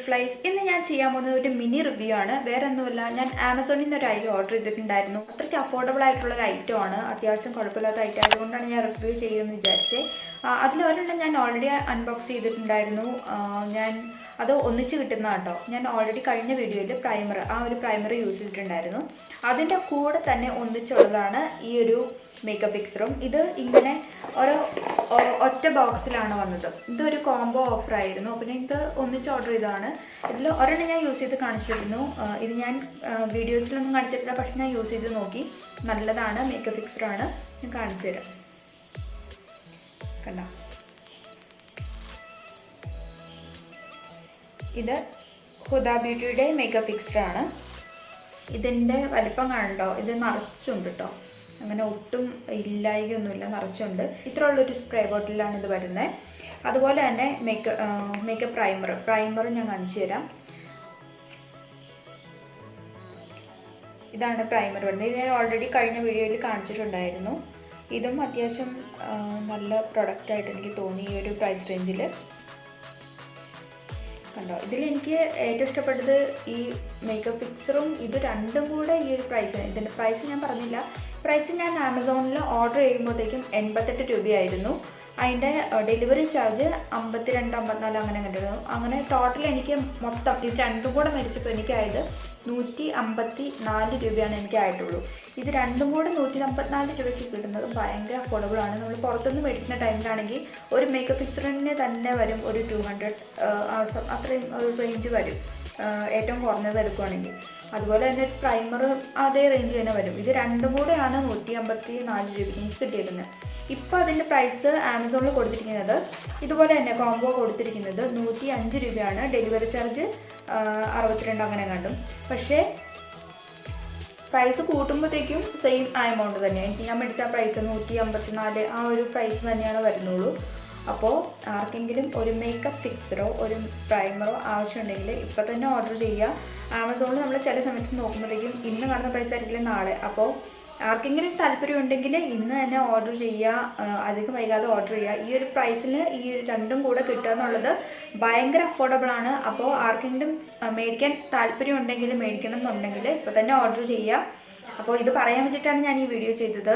Butterflies ഇന്ന് ഞാൻ ചെയ്യാൻ പോകുന്ന ഒരു മിനി റിവ്യൂ ആണ്. വേറെ ഒന്നുമില്ല, ഞാൻ ആമസോണിൽ നിന്ന് ഒരു ഐറ്റം ഓർഡർ ചെയ്തിട്ടുണ്ടായിരുന്നു. അത്രയ്ക്ക് അഫോർഡബിൾ ആയിട്ടുള്ള ഒരു ഐറ്റം ആണ്, അത്യാവശ്യം കുഴപ്പമില്ലാത്ത ഐറ്റം ആയതുകൊണ്ടാണ് ഞാൻ റിവ്യൂ ചെയ്യുമെന്ന് വിചാരിച്ചത്. അതിലൊരെണ്ണം ഞാൻ ഓൾറെഡി അൺബോക്സ് ചെയ്തിട്ടുണ്ടായിരുന്നു. ഞാൻ അത് ഒന്നിച്ച് കിട്ടുന്ന കേട്ടോ. ഞാൻ ഓൾറെഡി കഴിഞ്ഞ വീഡിയോയിൽ ഒരു പ്രൈമർ യൂസ് ചെയ്തിട്ടുണ്ടായിരുന്നു. അതിൻ്റെ കൂടെ തന്നെ ഒന്നിച്ചുള്ളതാണ് ഈ ഒരു മേക്കപ്പ് ഫിക്സറും. ഇത് ഇങ്ങനെ ഒറ്റ ബോക്സിലാണ് വന്നത്. ഇതൊരു കോംബോ ഓഫർ ആയിരുന്നു. അപ്പോൾ ഞാൻ ഇത് ഒന്നിച്ച് ഓർഡർ ചെയ്തതാണ്. ഇതിൽ ഒരെണ്ണം ഞാൻ യൂസ് ചെയ്ത് കാണിച്ചിരുന്നു. ഇത് ഞാൻ വീഡിയോസിലൊന്നും കാണിച്ചിട്ടില്ല, പക്ഷെ ഞാൻ യൂസ് ചെയ്ത് നോക്കി. നല്ലതാണ്, മേക്കപ്പ് ഫിക്സറാണ്. ഞാൻ കാണിച്ചു തരാം. കണ്ടോ, ഇത് ഹുദാ ബ്യൂട്ടിയുടെ മേക്കപ്പ് ഫിക്സറാണ്. ഇതിൻ്റെ വലിപ്പം കാണണ്ടോ, ഇത് നിറച്ചുണ്ട് കേട്ടോ. അങ്ങനെ ഒട്ടും ഇല്ലായികയൊന്നുമില്ല, നിറച്ചുണ്ട്. ഇത്രയുള്ളൊരു സ്പ്രേ ബോട്ടിലാണ് ഇത് വരുന്നത്. അതുപോലെ തന്നെ മേക്കപ്പ് പ്രൈമറും ഞാൻ കാണിച്ചു തരാം. ഇതാണ് പ്രൈമർ വരുന്നത്. ഇത് ഞാൻ ഓൾറെഡി കഴിഞ്ഞ വീഡിയോയിൽ കാണിച്ചിട്ടുണ്ടായിരുന്നു. ഇതും അത്യാവശ്യം നല്ല പ്രൊഡക്റ്റായിട്ട് എനിക്ക് തോന്നി ഈ ഒരു പ്രൈസ് റേഞ്ചിൽ. കണ്ടോ, ഇതിലെനിക്ക് ഏറ്റവും ഇഷ്ടപ്പെട്ടത് ഈ മേക്കപ്പ് ഫിക്സറും ഇത് രണ്ടും കൂടെ ഈ ഒരു പ്രൈസ്. ഇതിൻ്റെ പ്രൈസ് ഞാൻ പറഞ്ഞില്ല. പ്രൈസ് ഞാൻ ആമസോണിൽ ഓർഡർ ചെയ്യുമ്പോഴത്തേക്കും 88 രൂപയായിരുന്നു. അതിൻ്റെ ഡെലിവറി ചാർജ് 52, 54 അങ്ങനെ കണ്ടിരുന്നു. അങ്ങനെ ടോട്ടൽ എനിക്ക് മൊത്തം ഇത് രണ്ടും കൂടെ മേടിച്ചപ്പോൾ എനിക്കായത് 154 രൂപയാണ് എനിക്കായിട്ടുള്ളൂ. ഇത് രണ്ടും കൂടെ 154 രൂപയ്ക്ക് കിട്ടുന്നത് ഭയങ്കര അഫോർഡബിൾ ആണ്. നമ്മൾ പുറത്തുനിന്ന് മേടിക്കുന്ന ടൈമിലാണെങ്കിൽ ഒരു മേക്കപ്പ് ഫിക്സറിന് തന്നെ വരും ഒരു 200, അത്രയും ഒരു റേഞ്ച് വരും ഏറ്റവും കുറഞ്ഞത് എടുക്കുകയാണെങ്കിൽ. അതുപോലെ തന്നെ പ്രൈമർ അതേ റേഞ്ച് തന്നെ വരും. ഇത് രണ്ടും കൂടെയാണ് 154 രൂപയ്ക്ക് എനിക്ക് കിട്ടിയിരുന്നത്. ഇപ്പോൾ അതിൻ്റെ പ്രൈസ് ആമസോണിൽ കൊടുത്തിരിക്കുന്നത് ഇതുപോലെ തന്നെ കോംബോ കൊടുത്തിരിക്കുന്നത് 105 രൂപയാണ്. ഡെലിവറി ചാർജ് 62 അങ്ങനെ കണ്ടും. പക്ഷേ പ്രൈസ് കൂട്ടുമ്പോഴത്തേക്കും സെയിം എമൗണ്ട് തന്നെയാണ്. ഞാൻ മേടിച്ച പ്രൈസ് 154 ആ ഒരു പ്രൈസ് തന്നെയാണ് വരുന്നുള്ളൂ. അപ്പോൾ ആർക്കെങ്കിലും ഒരു മേക്കപ്പ് ഫിക്സറോ ഒരു പ്രൈമറോ ആവശ്യമുണ്ടെങ്കിൽ ഇപ്പോൾ തന്നെ ഓർഡർ ചെയ്യുക. ആമസോണിൽ നമ്മൾ ചില സമയത്ത് നോക്കുമ്പോഴത്തേക്കും ഇന്ന് കാണുന്ന പ്രൈസ് ആയിരിക്കില്ല നാളെ. അപ്പോൾ ആർക്കെങ്കിലും താല്പര്യമുണ്ടെങ്കിൽ ഇന്ന് തന്നെ ഓർഡർ ചെയ്യുക, അധികം വൈകാതെ ഓർഡർ ചെയ്യുക. ഈ ഒരു പ്രൈസിന് ഈ രണ്ടും കൂടെ കിട്ടുക എന്നുള്ളത് ഭയങ്കര അഫോർഡബിൾ ആണ്. അപ്പോൾ ആർക്കെങ്കിലും മേടിക്കാൻ താല്പര്യമുണ്ടെങ്കിൽ മേടിക്കണം എന്നുണ്ടെങ്കിൽ ഇപ്പോൾ തന്നെ ഓർഡർ ചെയ്യുക. അപ്പോൾ ഇത് പറയാൻ വേണ്ടിയിട്ടാണ് ഞാൻ ഈ വീഡിയോ ചെയ്തത്.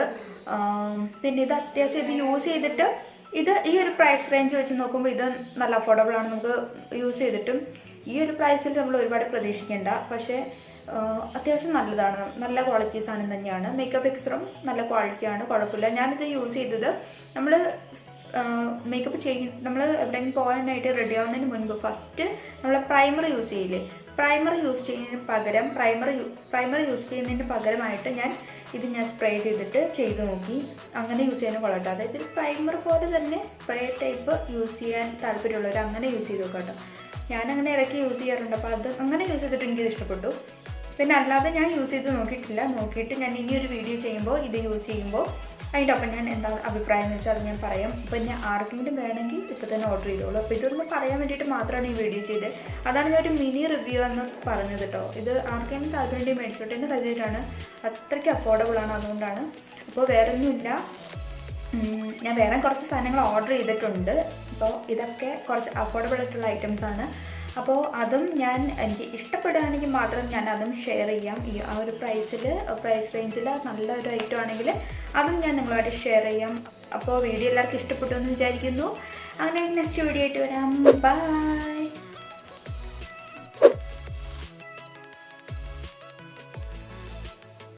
പിന്നെ ഇത് അത്യാവശ്യം ഇത് യൂസ് ചെയ്തിട്ട് ഈ ഒരു പ്രൈസ് റേഞ്ച് വെച്ച് നോക്കുമ്പോൾ ഇത് നല്ല അഫോർഡബിൾ ആണ്. നമുക്ക് യൂസ് ചെയ്തിട്ടും ഈ ഒരു പ്രൈസിൽ നമ്മൾ ഒരുപാട് പ്രതീക്ഷിക്കേണ്ട. പക്ഷേ അത്യാവശ്യം നല്ലതാണ്, നല്ല ക്വാളിറ്റി സാധനം തന്നെയാണ്. മേക്കപ്പ് ഫിക്സറും നല്ല ക്വാളിറ്റിയാണ്, കുഴപ്പമില്ല. ഞാനിത് യൂസ് ചെയ്തത് നമ്മൾ നമ്മൾ എവിടെയെങ്കിലും പോകാനായിട്ട് റെഡി ആവുന്നതിന് മുൻപ് ഫസ്റ്റ് നമ്മൾ പ്രൈമർ യൂസ് ചെയ്യില്ലേ, പ്രൈമർ യൂസ് ചെയ്യുന്നതിന് പകരമായിട്ട് ഞാൻ സ്പ്രേ ചെയ്ത് നോക്കി. അങ്ങനെ യൂസ് ചെയ്യാനും കൊള്ളട്ടെ. അതായത് പ്രൈമർ പോലെ തന്നെ സ്പ്രേ ടൈപ്പ് യൂസ് ചെയ്യാൻ താല്പര്യമുള്ളവർ അങ്ങനെ യൂസ് ചെയ്ത് നോക്കാം കേട്ടോ. ഞാനങ്ങനെ ഇടയ്ക്ക് യൂസ് ചെയ്യാറുണ്ട്. അപ്പോൾ അത് അങ്ങനെ യൂസ് ചെയ്തിട്ട് എനിക്കിത് ഇഷ്ടപ്പെട്ടു. പിന്നെ അല്ലാതെ ഞാൻ യൂസ് ചെയ്ത് നോക്കിയിട്ടില്ല. നോക്കിയിട്ട് ഞാൻ ഇനിയൊരു വീഡിയോ ചെയ്യുമ്പോൾ ഇത് യൂസ് ചെയ്യുമ്പോൾ അതിൻ്റെ ഒപ്പം ഞാൻ എന്താ അഭിപ്രായം എന്ന് വെച്ചാൽ അത് ഞാൻ പറയാം. അപ്പോൾ ഞാൻ ആർക്കെങ്കിലും വേണമെങ്കിൽ ഇപ്പോൾ തന്നെ ഓർഡർ ചെയ്തോളൂ. അപ്പോൾ ഇതൊന്ന് പറയാൻ വേണ്ടിയിട്ട് മാത്രമാണ് ഈ വീഡിയോ ചെയ്തത്. അതാണ് ഞാൻ ഒരു മിനി റിവ്യൂ എന്ന് പറഞ്ഞത് കേട്ടോ. ഇത് ആർക്കെങ്കിലും താല്പര്യം മേടിച്ചോട്ടെ എന്ന് കരുതിയിട്ടാണ്. അത്രയ്ക്ക് അഫോർഡബിൾ ആണ്, അതുകൊണ്ടാണ്. അപ്പോൾ വേറെ ഒന്നുമില്ല. ഞാൻ വേറെ കുറച്ച് സാധനങ്ങൾ ഓർഡർ ചെയ്തിട്ടുണ്ട്. അപ്പോൾ ഇതൊക്കെ കുറച്ച് അഫോർഡബിൾ ആയിട്ടുള്ള ഐറ്റംസ് ആണ്. അപ്പോൾ അതും എനിക്ക് ഇഷ്ടപ്പെടുകയാണെങ്കിൽ മാത്രം ഞാൻ അതും ഷെയർ ചെയ്യാം. ആ ഒരു പ്രൈസ് റേഞ്ചിൽ നല്ലൊരു ഐറ്റം ആണെങ്കിൽ അതും ഞാൻ നിങ്ങളുമായിട്ട് ഷെയർ ചെയ്യാം. അപ്പോൾ വീഡിയോ എല്ലാവർക്കും ഇഷ്ടപ്പെട്ടു എന്ന് വിചാരിക്കുന്നു. അങ്ങനെ നെക്സ്റ്റ് വീഡിയോ ആയിട്ട് വരാം. ബൈ.